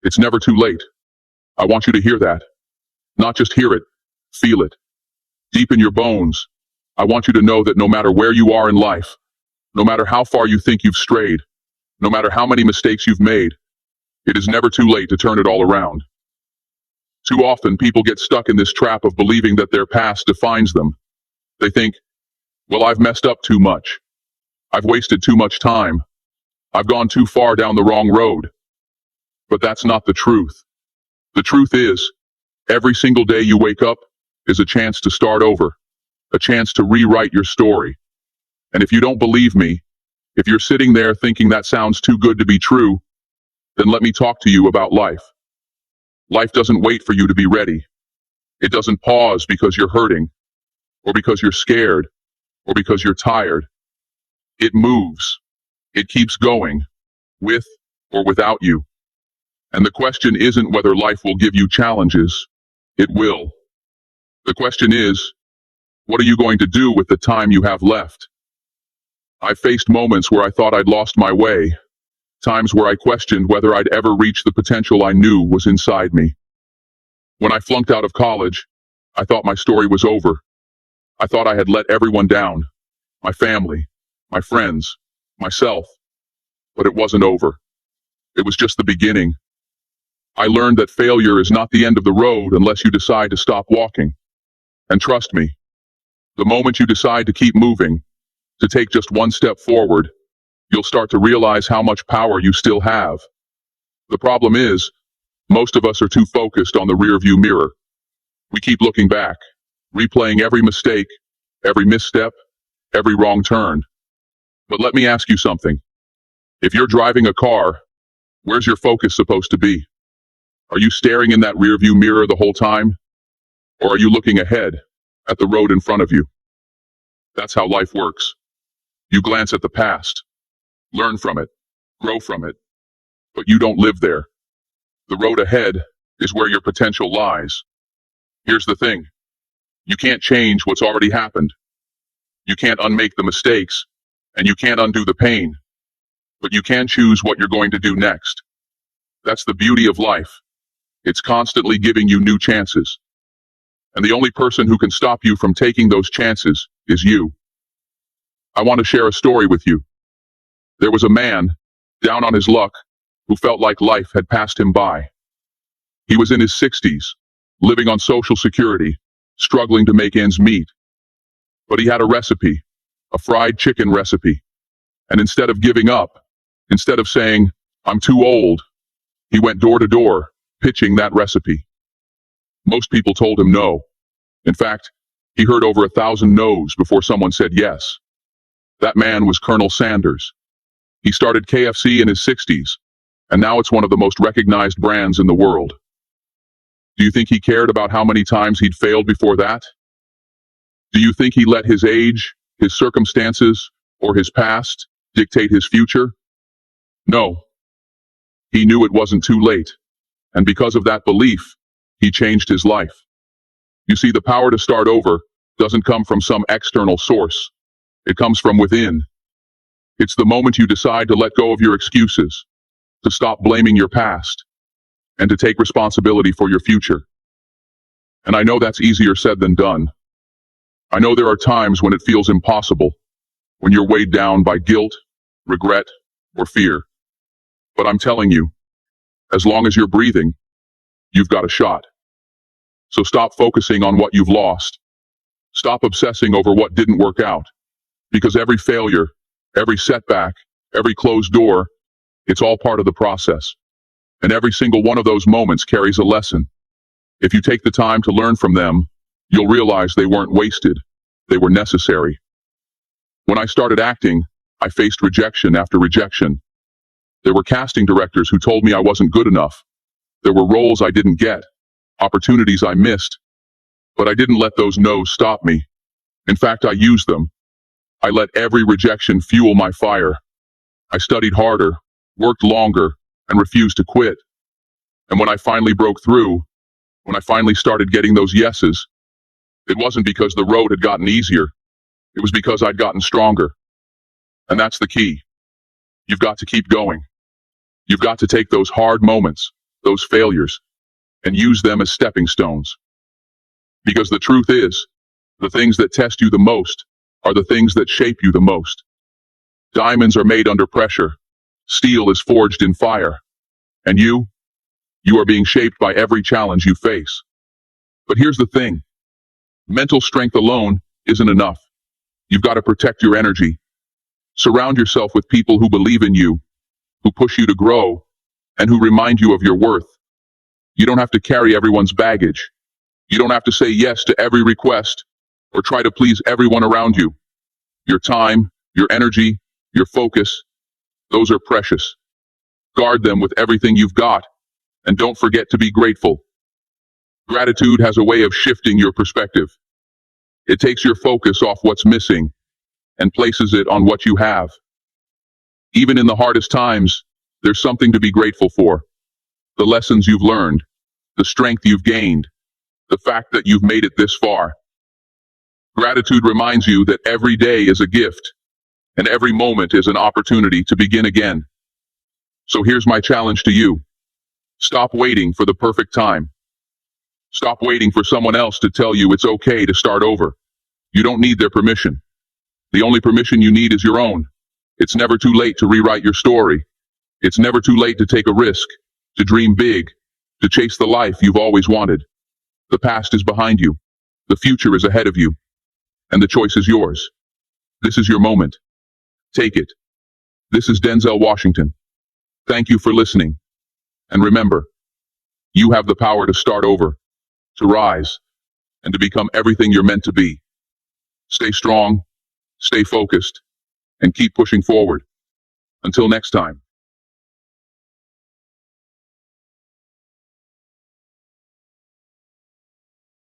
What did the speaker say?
It's never too late. I want you to hear that. Not just hear it, feel it. Deep in your bones, I want you to know that no matter where you are in life, no matter how far you think you've strayed, no matter how many mistakes you've made, it is never too late to turn it all around. Too often, people get stuck in this trap of believing that their past defines them. They think, well, I've messed up too much. I've wasted too much time. I've gone too far down the wrong road. But that's not the truth. The truth is, every single day you wake up is a chance to start over, a chance to rewrite your story. And if you don't believe me, if you're sitting there thinking that sounds too good to be true, then let me talk to you about life. Life doesn't wait for you to be ready. It doesn't pause because you're hurting, or because you're scared, or because you're tired. It moves. It keeps going, with or without you. And the question isn't whether life will give you challenges. It will. The question is, what are you going to do with the time you have left? I faced moments where I thought I'd lost my way, times where I questioned whether I'd ever reach the potential I knew was inside me. When I flunked out of college, I thought my story was over. I thought I had let everyone down, my family, my friends, myself. But it wasn't over. It was just the beginning. I learned that failure is not the end of the road unless you decide to stop walking. And trust me, the moment you decide to keep moving, to take just one step forward, you'll start to realize how much power you still have. The problem is, most of us are too focused on the rearview mirror. We keep looking back, replaying every mistake, every misstep, every wrong turn. But let me ask you something. If you're driving a car, where's your focus supposed to be? Are you staring in that rearview mirror the whole time? Or are you looking ahead, at the road in front of you? That's how life works. You glance at the past, learn from it, grow from it, but you don't live there. The road ahead is where your potential lies. Here's the thing. You can't change what's already happened. You can't unmake the mistakes, and you can't undo the pain. But you can choose what you're going to do next. That's the beauty of life. It's constantly giving you new chances. And the only person who can stop you from taking those chances is you. I want to share a story with you. There was a man, down on his luck, who felt like life had passed him by. He was in his 60s, living on Social Security, struggling to make ends meet. But he had a recipe, a fried chicken recipe. And instead of giving up, instead of saying, "I'm too old," he went door to door, pitching that recipe. Most people told him no. In fact, he heard over 1,000 no's before someone said yes. That man was Colonel Sanders. He started KFC in his 60s, and now it's one of the most recognized brands in the world. Do you think he cared about how many times he'd failed before that? Do you think he let his age, his circumstances, or his past dictate his future? No. He knew it wasn't too late, and because of that belief, he changed his life. You see, the power to start over doesn't come from some external source. It comes from within. It's the moment you decide to let go of your excuses, to stop blaming your past, and to take responsibility for your future. And I know that's easier said than done. I know there are times when it feels impossible, when you're weighed down by guilt, regret, or fear. But I'm telling you, as long as you're breathing, you've got a shot. So stop focusing on what you've lost. Stop obsessing over what didn't work out. Because every failure, every setback, every closed door, it's all part of the process. And every single one of those moments carries a lesson. If you take the time to learn from them, you'll realize they weren't wasted. They were necessary. When I started acting, I faced rejection after rejection. There were casting directors who told me I wasn't good enough. There were roles I didn't get, opportunities I missed. But I didn't let those no's stop me. In fact, I used them. I let every rejection fuel my fire. I studied harder, worked longer, and refused to quit. And when I finally broke through, when I finally started getting those yeses, it wasn't because the road had gotten easier. It was because I'd gotten stronger. And that's the key. You've got to keep going. You've got to take those hard moments, those failures, and use them as stepping stones. Because the truth is, the things that test you the most are the things that shape you the most. Diamonds are made under pressure. Steel is forged in fire. And you are being shaped by every challenge you face. But here's the thing. Mental strength alone isn't enough. You've got to protect your energy. Surround yourself with people who believe in you, who push you to grow, and who remind you of your worth. You don't have to carry everyone's baggage. You don't have to say yes to every request or try to please everyone around you. Your time, your energy, your focus, those are precious. Guard them with everything you've got, and don't forget to be grateful. Gratitude has a way of shifting your perspective. It takes your focus off what's missing and places it on what you have. Even in the hardest times, there's something to be grateful for. The lessons you've learned, the strength you've gained, the fact that you've made it this far. Gratitude reminds you that every day is a gift, and every moment is an opportunity to begin again. So here's my challenge to you. Stop waiting for the perfect time. Stop waiting for someone else to tell you it's okay to start over. You don't need their permission. The only permission you need is your own. It's never too late to rewrite your story. It's never too late to take a risk, to dream big, to chase the life you've always wanted. The past is behind you. The future is ahead of you. And the choice is yours. This is your moment. Take it. This is Denzel Washington. Thank you for listening. And remember, you have the power to start over, to rise, and to become everything you're meant to be. Stay strong, stay focused, and keep pushing forward. Until next time.